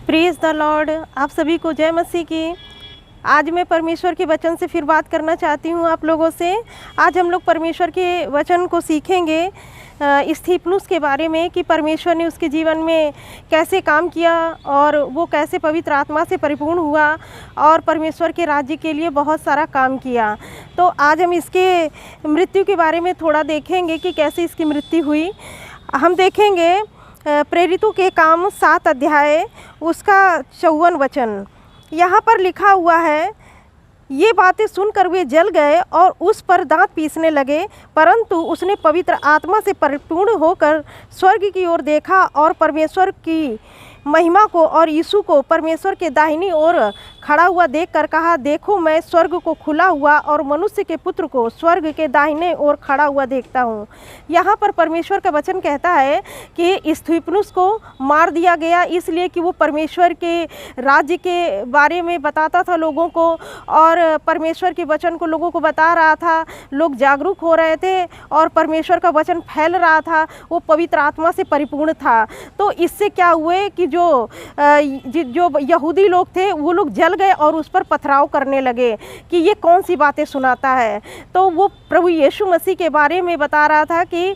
Praise the Lord. आप सभी को जय मसीह की। आज मैं परमेश्वर के वचन से फिर बात करना चाहती हूँ आप लोगों से। आज हम लोग परमेश्वर के वचन को सीखेंगे स्तिफनुस के बारे में कि परमेश्वर ने उसके जीवन में कैसे काम किया और वो कैसे पवित्र आत्मा से परिपूर्ण हुआ और परमेश्वर के राज्य के लिए बहुत सारा काम किया। तो आज हम इसके मृत्यु के बारे में थोड़ा देखेंगे कि कैसे इसकी मृत्यु हुई। हम देखेंगे प्रेरितों के काम 7 अध्याय उसका 54 वचन। यहाँ पर लिखा हुआ है, ये बातें सुनकर वे जल गए और उस पर दांत पीसने लगे, परंतु उसने पवित्र आत्मा से परिपूर्ण होकर स्वर्ग की ओर देखा और परमेश्वर की महिमा को और यीशु को परमेश्वर के दाहिनी ओर खड़ा हुआ देखकर कहा, देखो मैं स्वर्ग को खुला हुआ और मनुष्य के पुत्र को स्वर्ग के दाहिने ओर खड़ा हुआ देखता हूँ। यहाँ पर परमेश्वर का वचन कहता है कि स्तिफनुस को मार दिया गया इसलिए कि वो परमेश्वर के राज्य के बारे में बताता था लोगों को और परमेश्वर के वचन को लोगों को बता रहा था। लोग जागरूक हो रहे थे और परमेश्वर का वचन फैल रहा था, वो पवित्र आत्मा से परिपूर्ण था। तो इससे क्या हुए कि जो यहूदी लोग थे वो लोग जल गए और उस पर पथराव करने लगे कि ये कौन सी बातें सुनाता है। तो वो प्रभु यीशु मसीह के बारे में बता रहा था कि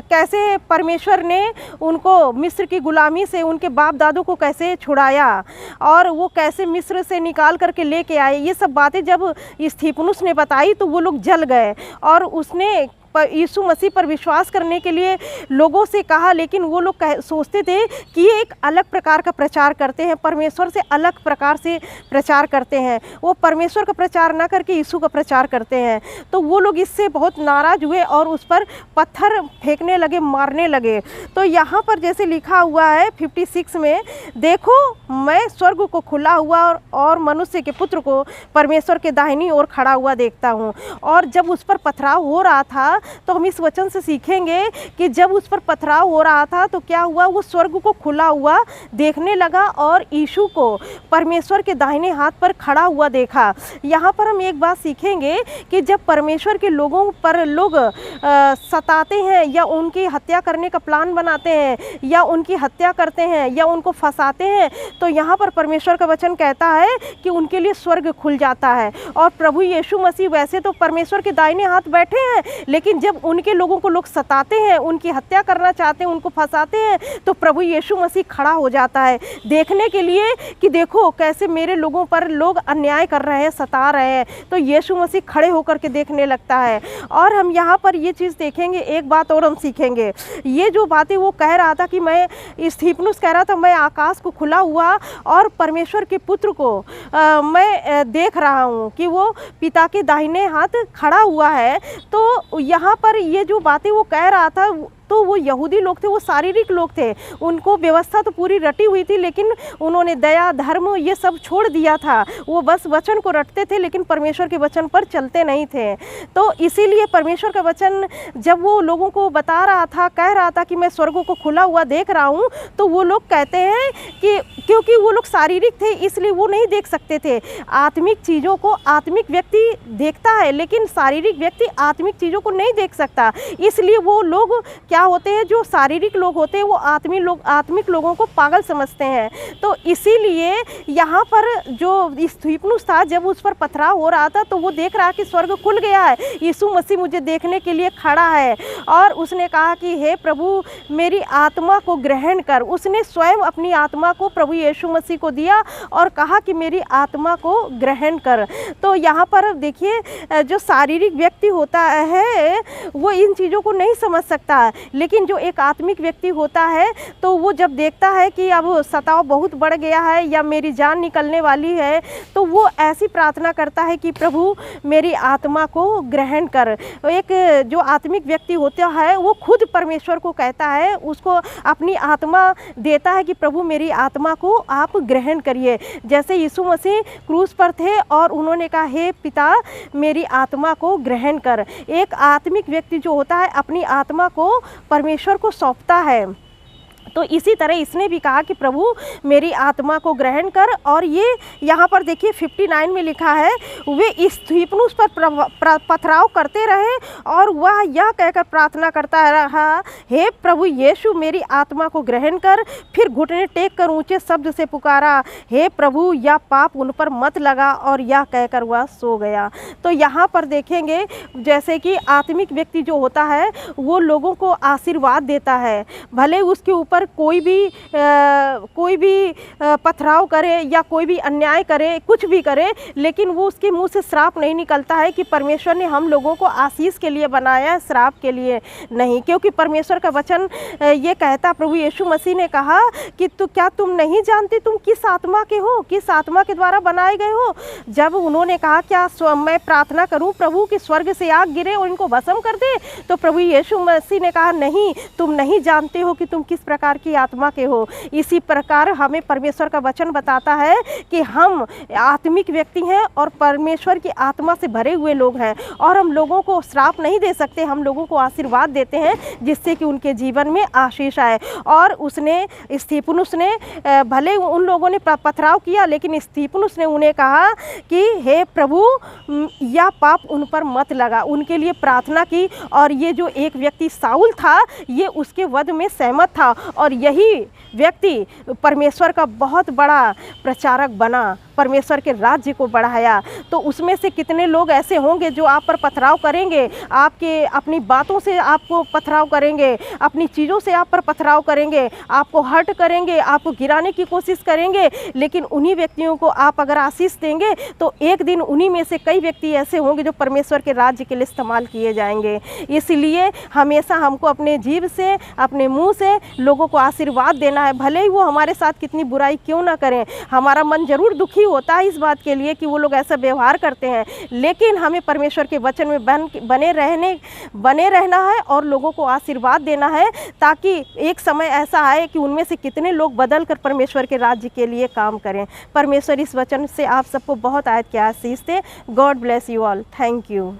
कैसे परमेश्वर ने उनको मिस्र की गुलामी से उनके बाप दादों को कैसे छुड़ाया और वो कैसे मिस्र से निकाल करके लेके आए। ये सब बातें जब स्तिफनुस ने बताई तो वो लोग जल गए और उसने यीशु मसीह पर विश्वास करने के लिए लोगों से कहा, लेकिन वो लोग सोचते थे कि ये एक अलग प्रकार का प्रचार करते हैं, परमेश्वर से अलग प्रकार से प्रचार करते हैं। वो परमेश्वर का प्रचार ना करके यीशु का प्रचार करते हैं। तो वो लोग इससे बहुत नाराज़ हुए और उस पर पत्थर फेंकने लगे, मारने लगे। तो यहाँ पर जैसे लिखा हुआ है 56 में, देखो मैं स्वर्ग को खुला हुआ और मनुष्य के पुत्र को परमेश्वर के दाहिनी ओर खड़ा हुआ देखता हूँ। और जब उस पर पथराव हो रहा था तो हम इस वचन से सीखेंगे कि जब उस पर पथराव हो रहा था तो क्या हुआ, वो स्वर्ग को खुला हुआ देखने लगा और यीशु को परमेश्वर के दाहिने हाथ पर खड़ा हुआ देखा। यहाँ पर हम एक बात सीखेंगे कि जब परमेश्वर के लोगों पर लोग सताते हैं या उनकी हत्या करने का प्लान बनाते हैं या उनकी हत्या करते हैं या उनको फंसाते हैं, तो यहाँ पर परमेश्वर का वचन कहता है कि उनके लिए स्वर्ग खुल जाता है। और प्रभु यीशु मसीह वैसे तो परमेश्वर के दाहिने हाथ बैठे हैं, लेकिन जब उनके लोगों को लोग सताते हैं, उनकी हत्या करना चाहते हैं, उनको फंसाते हैं, तो प्रभु यीशु मसीह खड़ा हो जाता है देखने के लिए कि देखो कैसे मेरे लोगों पर लोग अन्याय कर रहे हैं, सता रहे हैं। तो यीशु मसीह खड़े होकर के देखने लगता है। और हम यहाँ पर ये चीज़ देखेंगे, एक बात और हम सीखेंगे। ये जो बातें वो कह रहा था कि मैं स्तिफनुस कह रहा था मैं आकाश को खुला हुआ और परमेश्वर के पुत्र को मैं देख रहा हूँ कि वो पिता के दाहिने हाथ खड़ा हुआ है। तो यहाँ पर ये जो बातें वो कह रहा था, तो वो यहूदी लोग थे, वो शारीरिक लोग थे, उनको व्यवस्था तो पूरी रटी हुई थी, लेकिन उन्होंने दया धर्म ये सब छोड़ दिया था। वो बस वचन को रटते थे लेकिन परमेश्वर के वचन पर चलते नहीं थे। तो इसीलिए परमेश्वर का वचन जब वो लोगों को बता रहा था, कह रहा था कि मैं स्वर्गों को खुला हुआ देख रहा हूँ, तो वो लोग कहते हैं कि क्योंकि वो लोग शारीरिक थे इसलिए वो नहीं देख सकते थे। आत्मिक चीज़ों को आत्मिक व्यक्ति देखता है, लेकिन शारीरिक व्यक्ति आत्मिक चीज़ों को नहीं देख सकता। इसलिए वो लोग क्या होते हैं, जो शारीरिक लोग होते हैं वो आत्मिक लोगों को पागल समझते हैं। तो इसीलिए यहाँ पर जो स्तिफनुस था, जब उस पर पथराव हो रहा था तो वो देख रहा कि स्वर्ग खुल गया है, यीशु मसीह मुझे देखने के लिए खड़ा है। और उसने कहा कि हे प्रभु मेरी आत्मा को ग्रहण कर। उसने स्वयं अपनी आत्मा को प्रभु यीशु मसीह को दिया और कहा कि मेरी आत्मा को ग्रहण कर। तो यहाँ पर देखिए, जो शारीरिक व्यक्ति होता है वो इन चीज़ों को नहीं समझ सकता, लेकिन जो एक आत्मिक व्यक्ति होता है तो वो जब देखता है कि अब सताव बहुत बढ़ गया है या मेरी जान निकलने वाली है, तो वो ऐसी प्रार्थना करता है कि प्रभु मेरी आत्मा को ग्रहण कर। एक जो आत्मिक व्यक्ति होता है वो खुद परमेश्वर को कहता है, उसको अपनी आत्मा देता है कि प्रभु मेरी आत्मा को आप ग्रहण करिए। जैसे यीशु मसीह क्रूस पर थे और उन्होंने कहा हे पिता मेरी आत्मा को ग्रहण कर। एक आत्मिक व्यक्ति जो होता है अपनी आत्मा को परमेश्वर को सौंपता है। तो इसी तरह इसने भी कहा कि प्रभु मेरी आत्मा को ग्रहण कर। और ये यहाँ पर देखिए 59 में लिखा है, वे स्तिफनुस पर पथराव करते रहे और वह यह कहकर प्रार्थना करता रहा, हे प्रभु यीशु मेरी आत्मा को ग्रहण कर। फिर घुटने टेक कर ऊंचे शब्द से पुकारा, हे प्रभु यह पाप उन पर मत लगा, और यह कहकर वह सो गया। तो यहाँ पर देखेंगे जैसे कि आत्मिक व्यक्ति जो होता है वो लोगों को आशीर्वाद देता है, भले उसके ऊपर कोई भी पथराव करे या कोई भी अन्याय करे, कुछ भी करे, लेकिन वो उसके मुंह से श्राप नहीं निकलता है कि परमेश्वर ने हम लोगों को आशीष के लिए बनाया है, श्राप के लिए नहीं। क्योंकि परमेश्वर का वचन ये कहता, प्रभु यीशु मसीह ने कहा कि क्या तुम नहीं जानते तुम किस आत्मा के हो, किस आत्मा के द्वारा बनाए गए हो। जब उन्होंने कहा क्या मैं प्रार्थना करूं प्रभु कि स्वर्ग से आग गिरे और इनको भस्म कर दे, तो प्रभु यीशु मसीह ने कहा नहीं, तुम नहीं जानते हो कि तुम किस प्रकार की आत्मा के हो। इसी प्रकार हमें परमेश्वर का वचन बताता है कि हम आत्मिक व्यक्ति हैं और परमेश्वर की आत्मा से भरे हुए लोग हैं, और हम लोगों को श्राप नहीं दे सकते, हम लोगों को आशीर्वाद देते हैं जिससे कि उनके जीवन में आशीष आए। और उसने स्तिफनुस ने भले उन लोगों ने पथराव किया, लेकिन स्तिफनुस ने उन्हें कहा कि हे प्रभु यह पाप उन पर मत लगा, उनके लिए प्रार्थना की। और ये जो एक व्यक्ति साउल था ये उसके वध में सहमत था, और यही व्यक्ति परमेश्वर का बहुत बड़ा प्रचारक बना, परमेश्वर के राज्य को बढ़ाया। तो उसमें से कितने लोग ऐसे होंगे जो आप पर पथराव करेंगे, आपके अपनी बातों से आपको पथराव करेंगे, अपनी चीज़ों से आप पर पथराव करेंगे, आपको हर्ट करेंगे, आपको गिराने की कोशिश करेंगे, लेकिन उन्हीं व्यक्तियों को आप अगर आशीष देंगे तो एक दिन उन्हीं में से कई व्यक्ति ऐसे होंगे जो परमेश्वर के राज्य के लिए इस्तेमाल किए जाएंगे। इसलिए हमेशा हमको अपने जीभ से, अपने मुंह से लोगों को आशीर्वाद देना है, भले ही वो हमारे साथ कितनी बुराई क्यों ना करें। हमारा मन जरूर दुखी होता है इस बात के लिए कि वो लोग ऐसा व्यवहार करते हैं, लेकिन हमें परमेश्वर के वचन में बने रहना है और लोगों को आशीर्वाद देना है, ताकि एक समय ऐसा आए कि उनमें से कितने लोग बदल कर परमेश्वर के राज्य के लिए काम करें। परमेश्वर इस वचन से आप सबको बहुत आयत की आशीष दे। God bless you all. Thank you.